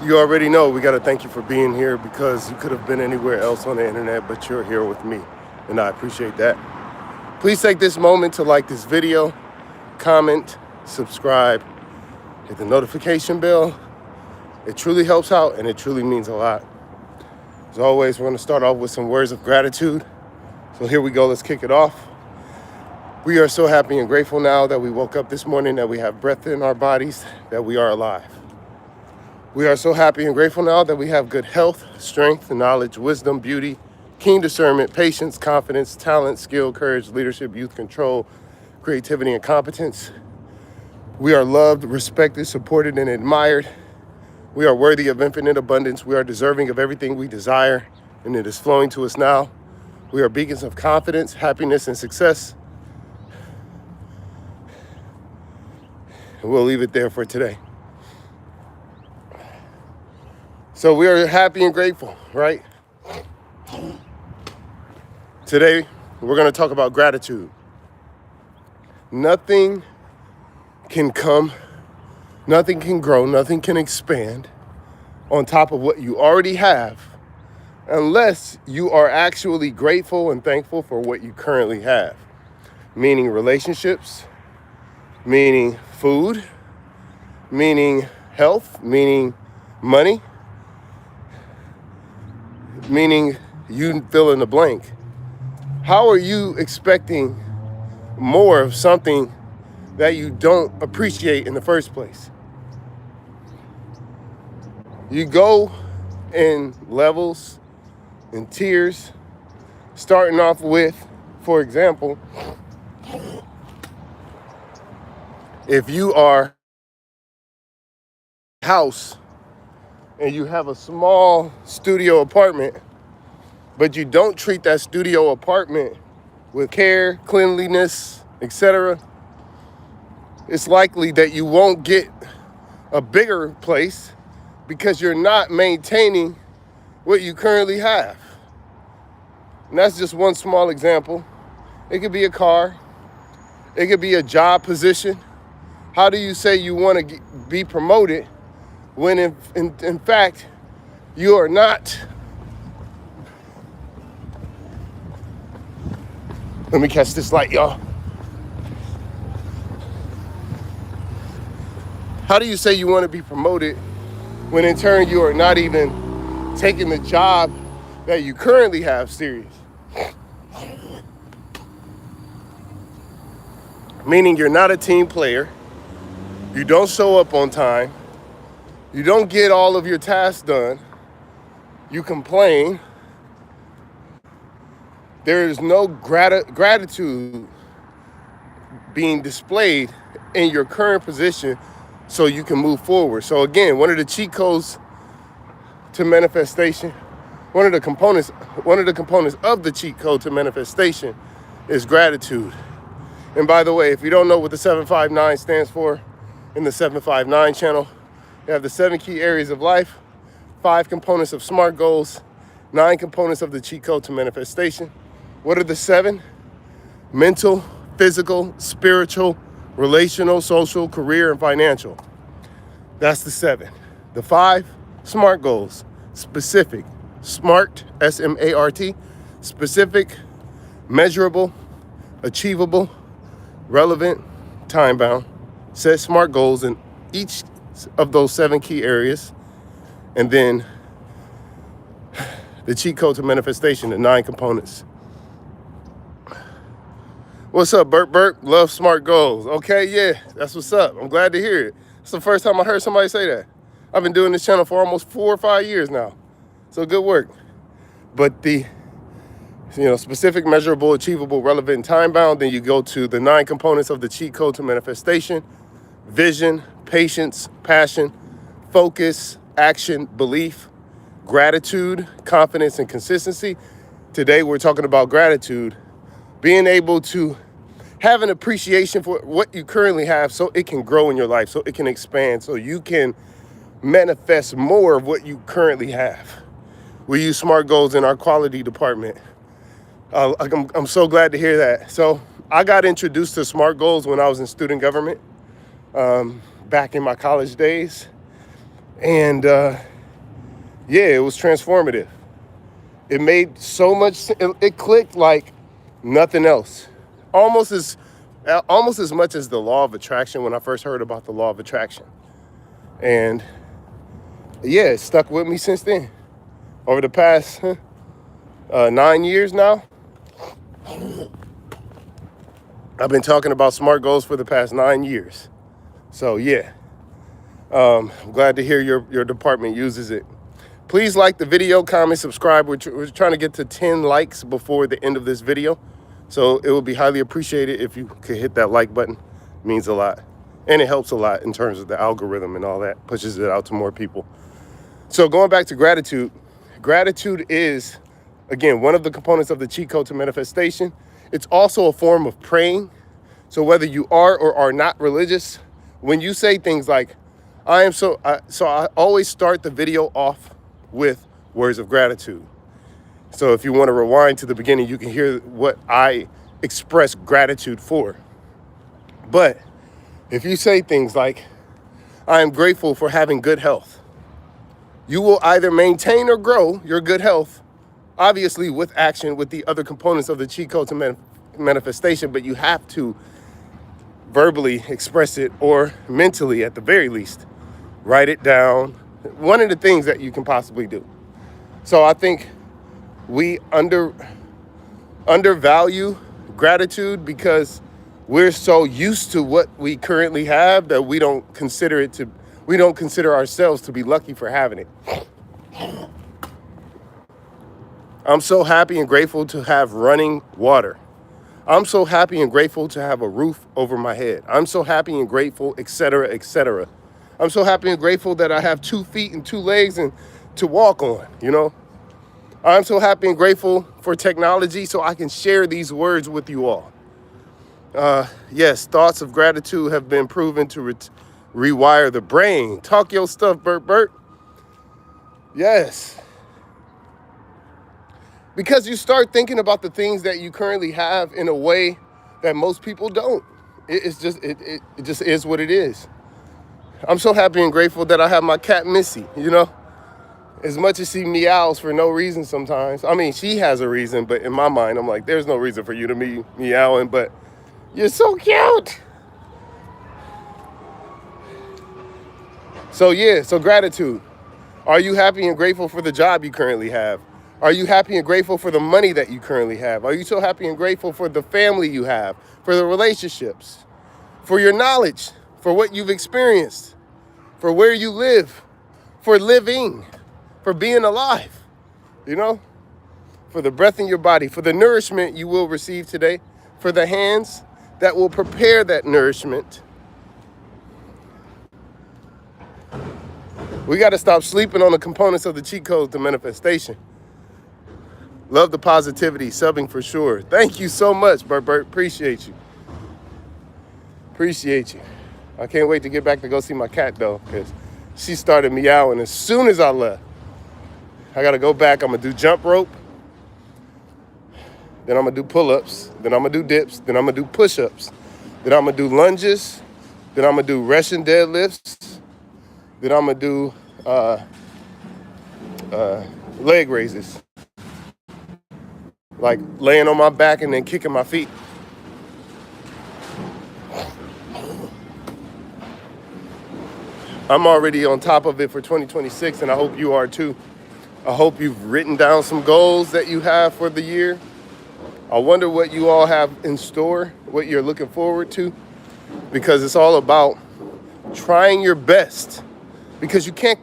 You already know we got to thank you for being here because you could have been anywhere else on the internet, but you're here with me, and I appreciate that. Please take this moment to like this video, comment, subscribe, hit the notification bell. It truly helps out, and it truly means a lot. As always, we're going to start off with some words of gratitude. So here we go. Let's kick it off. We are so happy and grateful now that we woke up this morning, that we have breath in our bodies, that we are alive. We are so happy and grateful now that we have good health, strength, knowledge, wisdom, beauty, keen discernment, patience, confidence, talent, skill, courage, leadership, youth control, creativity, and competence. We are loved, respected, supported, and admired. We are worthy of infinite abundance. We are deserving of everything we desire, and it is flowing to us now. We are beacons of confidence, happiness, and success. And we'll leave it there for today. So we are happy and grateful, right? Today, we're going to talk about gratitude. Nothing can come, nothing can grow, nothing can expand on top of what you already have unless you are actually grateful and thankful for what you currently have. Meaning relationships, meaning food, meaning health, meaning money, meaning you fill in the blank. How are you expecting more of something that you don't appreciate in the first place? You go in levels and tiers, starting off with, for example, if you are a house and you have a small studio apartment, but you don't treat that studio apartment with care, cleanliness, etc., it's likely that you won't get a bigger place because you're not maintaining what you currently have. And that's just one small example. It could be a car. It could be a job position. How do you say you want to be promoted when in fact you are not? Let me catch this light, y'all. How do you say you want to be promoted when in turn you are not even taking the job that you currently have serious? Meaning you're not a team player, you don't show up on time, you don't get all of your tasks done, you complain. There is no gratitude being displayed in your current position so you can move forward. So again, one of the cheat codes to manifestation, one of the components of the cheat code to manifestation is gratitude. And by the way, if you don't know what the 759 stands for, in the 759 channel, you have the 7 key areas of life, 5 components of SMART goals, 9 components of the cheat code to manifestation. What are the 7? Mental, physical, spiritual, relational, social, career, and financial. That's the 7. The 5, SMART goals. Specific, SMART, S-M-A-R-T, specific, measurable, achievable, relevant, time-bound. Set SMART goals in each of those 7 key areas. And then the cheat code to manifestation, the 9 components. What's up, Burt Burt? Love SMART goals. Okay, yeah, that's what's up. I'm glad to hear it. It's the first time I heard somebody say that. I've been doing this channel for almost 4 or 5 years now. So good work. But the specific, measurable, achievable, relevant, time-bound, then you go to the 9 components of the cheat code to manifestation: vision, patience, passion, focus, action, belief, gratitude, confidence, and consistency. Today, we're talking about gratitude, being able to have an appreciation for what you currently have so it can grow in your life, so it can expand, so you can manifest more of what you currently have. We use SMART goals in our quality department. I'm so glad to hear that. So I got introduced to SMART goals when I was in student government back in my college days. And Yeah, it was transformative. It made so much, it clicked like nothing else. Almost as, almost as much as the law of attraction when I first heard about the law of attraction. And yeah, it stuck with me since then. Over the past 9 years now, I've been talking about SMART goals for the past 9 years. So yeah, I'm glad to hear your department uses it. Please like the video, comment, subscribe. We're trying to get to 10 likes before the end of this video. So it would be highly appreciated if you could hit that like button. It means a lot. And it helps a lot in terms of the algorithm and all that. Pushes it out to more people. So going back to gratitude. Gratitude is, again, one of the components of the cheat code to manifestation. It's also a form of praying. So whether you are or are not religious, when you say things like, I always start the video off with words of gratitude. So if you want to rewind to the beginning, you can hear what I express gratitude for. But if you say things like, I am grateful for having good health, you will either maintain or grow your good health, obviously with action, with the other components of the cheat code to manifestation, but you have to verbally express it, or mentally at the very least, write it down. One of the things that you can possibly do. So I think we undervalue gratitude because we're so used to what we currently have that we don't consider ourselves to be lucky for having it. I'm so happy and grateful to have running water. I'm so happy and grateful to have a roof over my head. I'm so happy and grateful, etc., etc. I'm so happy and grateful that I have 2 feet and 2 legs and to walk on, you know. I'm so happy and grateful for technology so I can share these words with you all. Yes, thoughts of gratitude have been proven to rewire the brain. Talk your stuff, Bert. Yes. Because you start thinking about the things that you currently have in a way that most people don't. It just is what it is. I'm so happy and grateful that I have my cat Missy, you know. As much as she meows for no reason sometimes. I mean, she has a reason, but in my mind, I'm like, there's no reason for you to be meowing, but you're so cute. So yeah, so gratitude. Are you happy and grateful for the job you currently have? Are you happy and grateful for the money that you currently have? Are you so happy and grateful for the family you have, for the relationships, for your knowledge, for what you've experienced, for where you live, for living, for being alive, you know, for the breath in your body, for the nourishment you will receive today, for the hands that will prepare that nourishment. We got to stop sleeping on the components of the cheat code to manifestation. Love the positivity, subbing for sure. Thank you so much, Bert. Appreciate you. Appreciate you. I can't wait to get back to go see my cat, though, because she started meowing as soon as I left. I got to go back. I'm going to do jump rope. Then I'm going to do pull-ups. Then I'm going to do dips. Then I'm going to do push-ups. Then I'm going to do lunges. Then I'm going to do Russian deadlifts. Then I'm going to do leg raises. Like laying on my back and then kicking my feet. I'm already on top of it for 2026, and I hope you are too. I hope you've written down some goals that you have for the year. I wonder what you all have in store, what you're looking forward to, because it's all about trying your best, because you can't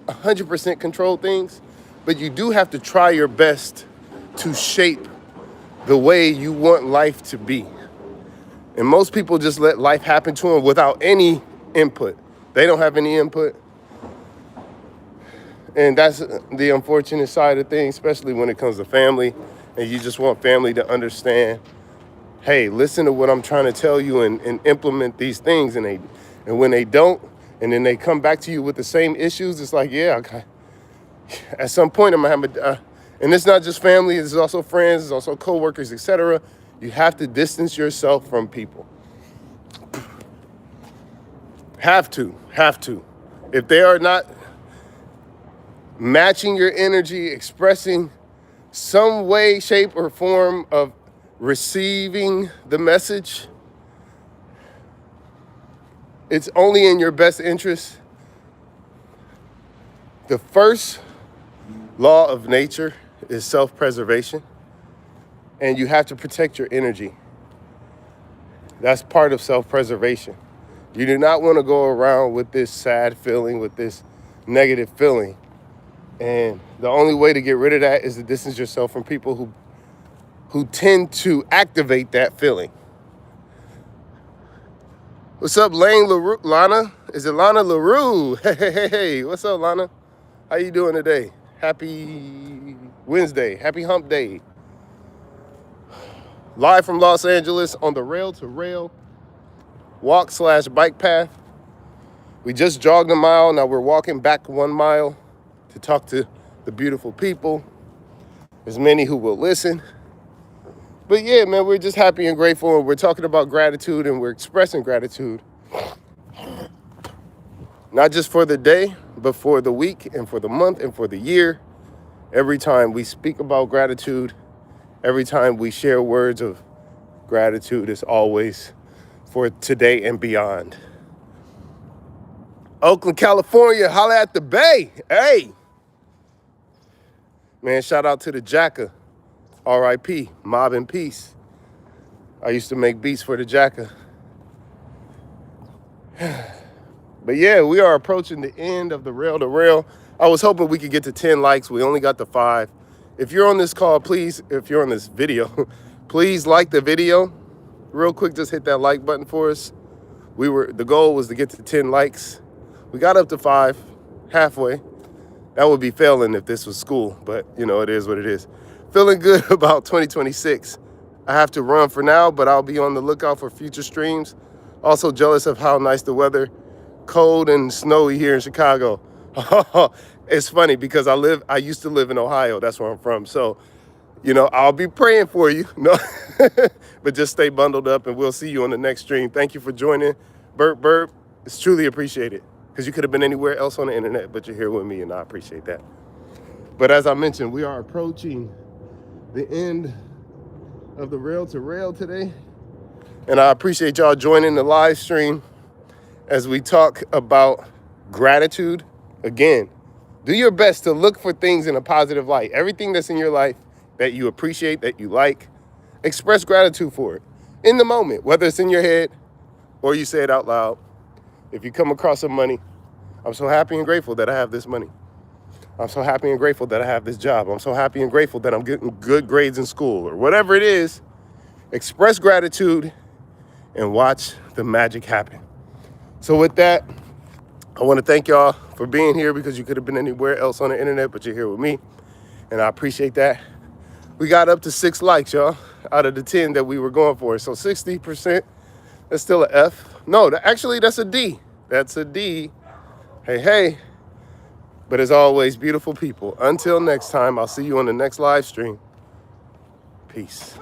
100% control things, but you do have to try your best to shape the way you want life to be. And most people just let life happen to them without any input. They don't have any input. And that's the unfortunate side of things, especially when it comes to family. And you just want family to understand, hey, listen to what I'm trying to tell you and implement these things. And when they don't, and then they come back to you with the same issues, it's like, yeah, okay. At some point I'm gonna have and it's not just family, it's also friends, it's also coworkers, etc. You have to distance yourself from people. Have to. If they are not matching your energy, expressing some way, shape, or form of receiving the message, it's only in your best interest. The first law of nature is self-preservation, and you have to protect your energy. That's part of self-preservation. You do not want to go around with this sad feeling, with this negative feeling. And the only way to get rid of that is to distance yourself from people who tend to activate that feeling. What's up, Lane LaRue? Lana? Is it Lana LaRue? Hey, what's up, Lana? How you doing today? Happy Wednesday. Happy hump day. Live from Los Angeles on the Rail to Rail walk/bike path. We just jogged a mile. Now we're walking back 1 mile to talk to the beautiful people. There's many who will listen. But yeah, man, we're just happy and grateful. And we're talking about gratitude, and we're expressing gratitude. Not just for the day, but for the week and for the month and for the year. Every time we speak about gratitude, every time we share words of gratitude, is always for today and beyond. Oakland, California, holla at the Bay. Hey. Man, shout out to the Jacka. R.I.P. Mob in peace. I used to make beats for the Jacka. But yeah, we are approaching the end of the Rail to Rail. I was hoping we could get to 10 likes. We only got to 5. If you're on this call, please, if you're on this video, please like the video. Real quick, just hit that like button for us. The goal was to get to 10 likes. We got up to 5, halfway. That would be failing if this was school, but you know, it is what it is. Feeling good about 2026. I have to run for now, but I'll be on the lookout for future streams. Also jealous of how nice the weather, cold and snowy here in Chicago. It's funny because I used to live in Ohio. That's where I'm from. So, you know, I'll be praying for you. No, but just stay bundled up and we'll see you on the next stream. Thank you for joining. Burp. It's truly appreciated because you could have been anywhere else on the internet, but you're here with me and I appreciate that. But as I mentioned, we are approaching the end of the Rail to Rail today. And I appreciate y'all joining the live stream as we talk about gratitude. Again, do your best to look for things in a positive light. Everything that's in your life that you appreciate, that you like, express gratitude for it in the moment, whether it's in your head or you say it out loud. If you come across some money, I'm so happy and grateful that I have this money. I'm so happy and grateful that I have this job. I'm so happy and grateful that I'm getting good grades in school, or whatever it is. Express gratitude and watch the magic happen. So with that, I want to thank y'all for being here because you could have been anywhere else on the internet, but you're here with me. And I appreciate that. We got up to 6 likes, y'all, out of the 10 that we were going for. So 60%, that's still an F. No, actually, that's a D. That's a D. Hey. But as always, beautiful people, until next time, I'll see you on the next live stream. Peace.